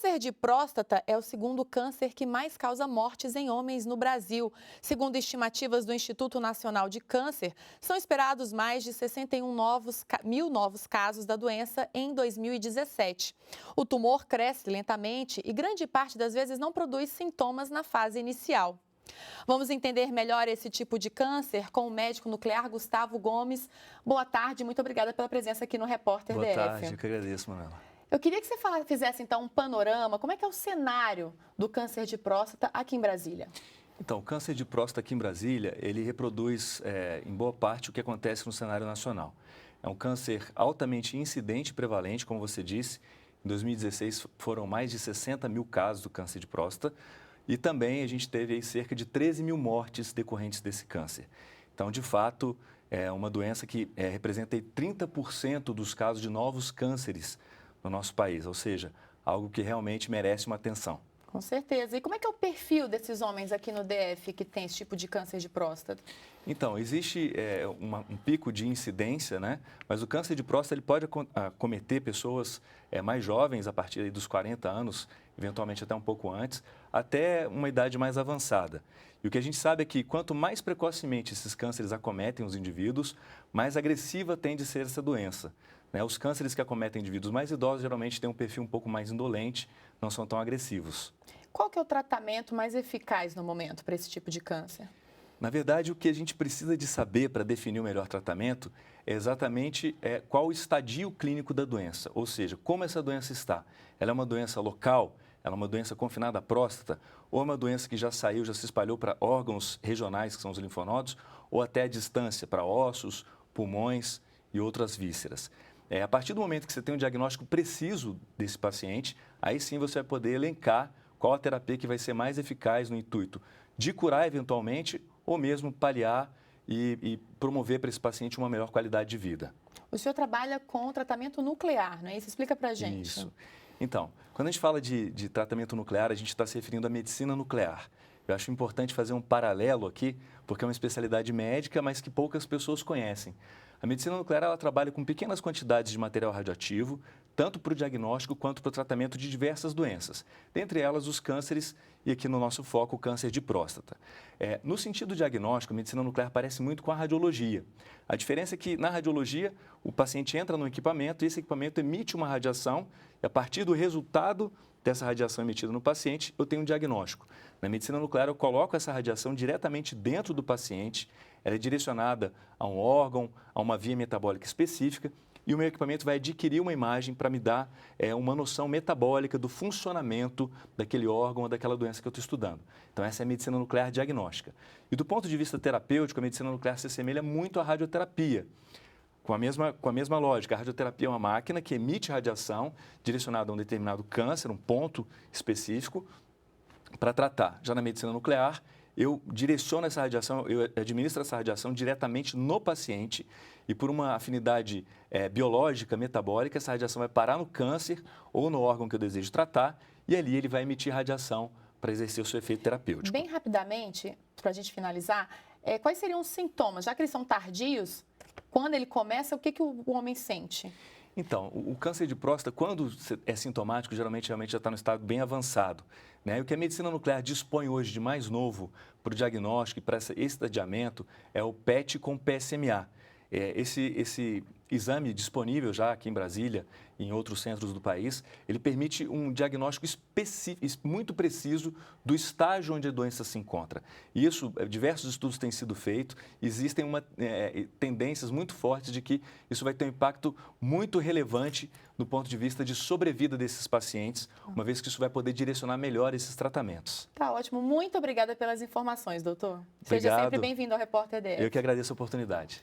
câncer de próstata é o segundo câncer que mais causa mortes em homens no Brasil. Segundo estimativas do Instituto Nacional de Câncer, são esperados mais de 61 mil novos casos da doença em 2017. O tumor cresce lentamente e grande parte das vezes não produz sintomas na fase inicial. Vamos entender melhor esse tipo de câncer com o médico nuclear Gustavo Gomes. Boa tarde, muito obrigada pela presença aqui no Repórter Boa DF. tarde, eu que agradeço, Manuela. Eu queria que você fizesse então um panorama, como é que é o cenário do câncer de próstata aqui em Brasília? Então, o câncer de próstata aqui em Brasília, ele reproduz em boa parte o que acontece no cenário nacional. É um câncer altamente incidente e prevalente, como você disse. Em 2016 foram mais de 60 mil casos do câncer de próstata e também a gente teve aí cerca de 13 mil mortes decorrentes desse câncer. Então, de fato, é uma doença que representa aí 30% dos casos de novos cânceres no nosso país, ou seja, algo que realmente merece uma atenção. Com certeza. E como é que é o perfil desses homens aqui no DF que tem esse tipo de câncer de próstata? Então, existe um pico de incidência, né? Mas o câncer de próstata ele pode acometer pessoas mais jovens, a partir aí dos 40 anos, eventualmente até um pouco antes, até uma idade mais avançada. E o que a gente sabe é que quanto mais precocemente esses cânceres acometem os indivíduos, mais agressiva tende a ser essa doença. Os cânceres que acometem indivíduos mais idosos geralmente têm um perfil um pouco mais indolente, não são tão agressivos. Qual que é o tratamento mais eficaz no momento para esse tipo de câncer? Na verdade, o que a gente precisa de saber para definir o melhor tratamento é exatamente qual o estadio clínico da doença, ou seja, como essa doença está. Ela é uma doença local, ela é uma doença confinada à próstata, ou é uma doença que já saiu, já se espalhou para órgãos regionais, que são os linfonodos, ou até à distância, para ossos, pulmões e outras vísceras. A partir do momento que você tem um diagnóstico preciso desse paciente, aí sim você vai poder elencar qual a terapia que vai ser mais eficaz no intuito de curar eventualmente ou mesmo paliar e promover para esse paciente uma melhor qualidade de vida. O senhor trabalha com tratamento nuclear, não é isso? Explica pra gente. Isso. Então, quando a gente fala de tratamento nuclear, a gente está se referindo à medicina nuclear. Eu acho importante fazer um paralelo aqui, porque é uma especialidade médica, mas que poucas pessoas conhecem. A medicina nuclear ela trabalha com pequenas quantidades de material radioativo, tanto para o diagnóstico quanto para o tratamento de diversas doenças, dentre elas os cânceres e aqui no nosso foco o câncer de próstata. No sentido diagnóstico, a medicina nuclear parece muito com a radiologia. A diferença é que na radiologia o paciente entra no equipamento e esse equipamento emite uma radiação e a partir do resultado dessa radiação emitida no paciente, eu tenho um diagnóstico. Na medicina nuclear, eu coloco essa radiação diretamente dentro do paciente, ela é direcionada a um órgão, a uma via metabólica específica, e o meu equipamento vai adquirir uma imagem para me dar uma noção metabólica do funcionamento daquele órgão ou daquela doença que eu estou estudando. Então, essa é a medicina nuclear diagnóstica. E do ponto de vista terapêutico, a medicina nuclear se assemelha muito à radioterapia. Com a mesma lógica, a radioterapia é uma máquina que emite radiação direcionada a um determinado câncer, um ponto específico, para tratar. Já na medicina nuclear, eu direciono essa radiação, eu administro essa radiação diretamente no paciente e por uma afinidade biológica, metabólica, essa radiação vai parar no câncer ou no órgão que eu desejo tratar e ali ele vai emitir radiação para exercer o seu efeito terapêutico. Bem rapidamente, para a gente finalizar, quais seriam os sintomas? Já que eles são tardios, quando ele começa, o que o homem sente? Então, o câncer de próstata, quando é sintomático, geralmente já está no estado bem avançado. E o que a medicina nuclear dispõe hoje de mais novo para o diagnóstico e para esse estadiamento é o PET com PSMA. Esse exame disponível já aqui em Brasília e em outros centros do país, ele permite um diagnóstico específico, muito preciso do estágio onde a doença se encontra. E isso, diversos estudos têm sido feitos, existem tendências muito fortes de que isso vai ter um impacto muito relevante do ponto de vista de sobrevida desses pacientes, uma vez que isso vai poder direcionar melhor esses tratamentos. Tá ótimo. Muito obrigada pelas informações, doutor. Obrigado. Seja sempre bem-vindo ao Repórter DF. Eu que agradeço a oportunidade.